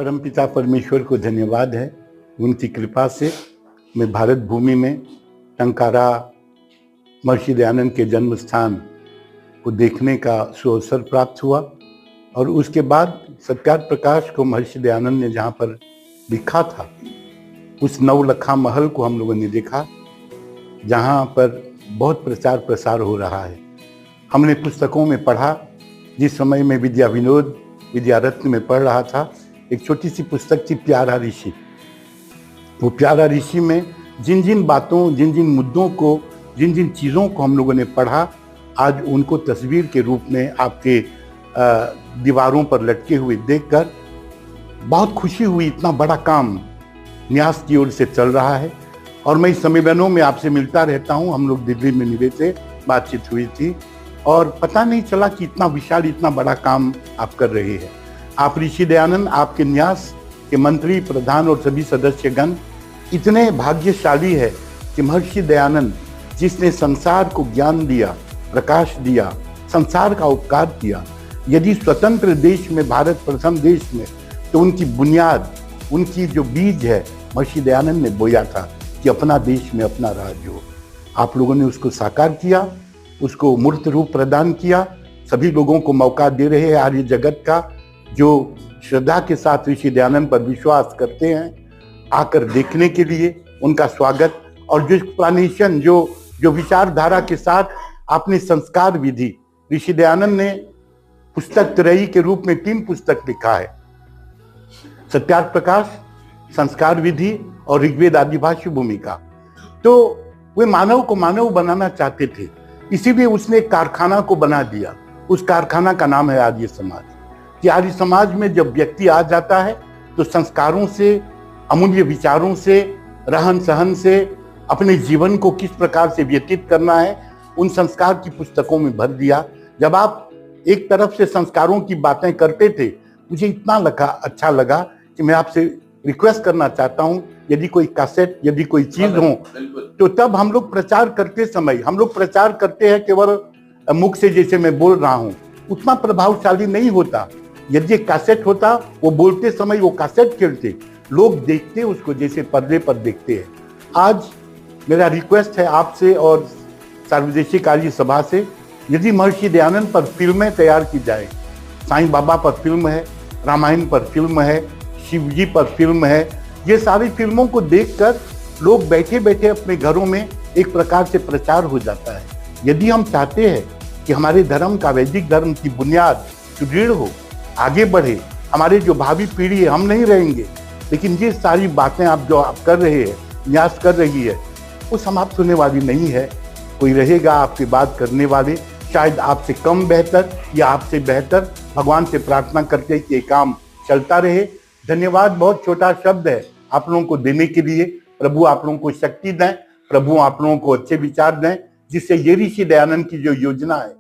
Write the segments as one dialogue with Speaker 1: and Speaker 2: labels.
Speaker 1: परमपिता परमेश्वर को धन्यवाद है। उनकी कृपा से मैं भारत भूमि में टंकारा महर्षि दयानंद के जन्म स्थान को देखने का सुअवसर प्राप्त हुआ और उसके बाद सत्यार्थ प्रकाश को महर्षि दयानंद ने जहाँ पर लिखा था उस नवलखा महल को हम लोगों ने देखा, जहाँ पर बहुत प्रचार प्रसार हो रहा है। हमने पुस्तकों में पढ़ा, जिस समय में विद्या विनोद विद्यारत्न में पढ़ रहा था, एक छोटी सी पुस्तक थी प्यारा ऋषि। वो प्यारा ऋषि में जिन जिन बातों, जिन जिन मुद्दों को, जिन जिन चीज़ों को हम लोगों ने पढ़ा, आज उनको तस्वीर के रूप में आपके दीवारों पर लटके हुए देखकर बहुत खुशी हुई। इतना बड़ा काम न्यास की ओर से चल रहा है और मैं इस सम्मेलनों में आपसे मिलता रहता हूँ। हम लोग दिल्ली में मिले थे, बातचीत हुई थी और पता नहीं चला कि इतना विशाल, इतना बड़ा काम आप कर रहे हैं। आप ऋषि दयानंद, आपके न्यास के मंत्री, प्रधान और सभी सदस्यगण इतने भाग्यशाली है कि महर्षि दयानंद जिसने संसार को ज्ञान दिया, प्रकाश दिया, संसार का उपकार किया, यदि स्वतंत्र देश में, भारत प्रथम देश में, तो उनकी बुनियाद, उनकी जो बीज है महर्षि दयानंद ने बोया था कि अपना देश में अपना राज्य हो। आप लोगों ने उसको साकार किया, उसको मूर्त रूप प्रदान किया। सभी लोगों को मौका दे रहे हैं, आर्य जगत का जो श्रद्धा के साथ ऋषि दयानंद पर विश्वास करते हैं, आकर देखने के लिए उनका स्वागत। और जो एक्सप्लेनेशन, जो विचारधारा के साथ आपने संस्कार विधि, ऋषि दयानंद ने पुस्तक त्रयी के रूप में 3 पुस्तक लिखा है, सत्यार्थ प्रकाश, संस्कार विधि और ऋग्वेद आदिभाष्य भूमिका। तो वे मानव को मानव बनाना चाहते थे, इसीलिए उसने एक कारखाना को बना दिया। उस कारखाना का नाम है आर्य समाज। कि आर्य समाज में जब व्यक्ति आ जाता है तो संस्कारों से, अमूल्य विचारों से, रहन सहन से, अपने जीवन को किस प्रकार से व्यतीत करना है, उन संस्कार की पुस्तकों में भर दिया। जब आप एक तरफ से संस्कारों की बातें करते थे, मुझे इतना अच्छा लगा कि मैं आपसे रिक्वेस्ट करना चाहता हूं, यदि कोई कैसेट, यदि कोई चीज हो तो तब हम लोग प्रचार करते समय, हम लोग प्रचार करते हैं केवल मुख से, जैसे मैं बोल रहा हूं, उतना प्रभावशाली नहीं होता। यदि कैसेट होता, वो बोलते समय वो कैसेट खेलते, लोग देखते उसको जैसे पर्दे पर देखते हैं। आज मेरा रिक्वेस्ट है आपसे और सार्वजनिक आर्य सभा से, यदि महर्षि दयानंद पर फिल्में तैयार की जाए, साईं बाबा पर फिल्म है, रामायण पर फिल्म है, शिव जी पर फिल्म है, ये सारी फिल्मों को देखकर लोग बैठे बैठे अपने घरों में एक प्रकार से प्रचार हो जाता है। यदि हम चाहते हैं कि हमारे धर्म का, वैदिक धर्म की बुनियाद सुदृढ़ हो, आगे बढ़े, हमारे जो भावी पीढ़ी है, हम नहीं रहेंगे, लेकिन ये सारी बातें आप जो आप कर रहे हैं, न्यास कर रही है, वो समाप्त होने वाली नहीं है। कोई रहेगा आपकी बात करने वाले, शायद आपसे कम बेहतर या आपसे बेहतर। भगवान से प्रार्थना करते हैं कि ये काम चलता रहे। धन्यवाद बहुत छोटा शब्द है आप लोगों को देने के लिए। प्रभु आप लोगों को शक्ति दें, प्रभु आप लोगों को अच्छे विचार दें, जिससे ये ऋषि दयानंद की जो योजना है,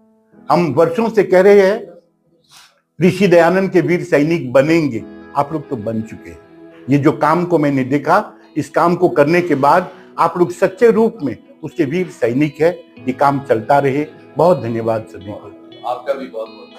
Speaker 1: हम वर्षों से कह रहे हैं ऋषि दयानंद के वीर सैनिक बनेंगे, आप लोग तो बन चुके हैं। ये जो काम को मैंने देखा, इस काम को करने के बाद आप लोग सच्चे रूप में उसके वीर सैनिक है। ये काम चलता रहे। बहुत धन्यवाद सभी को।
Speaker 2: आपका भी बहुत बहुत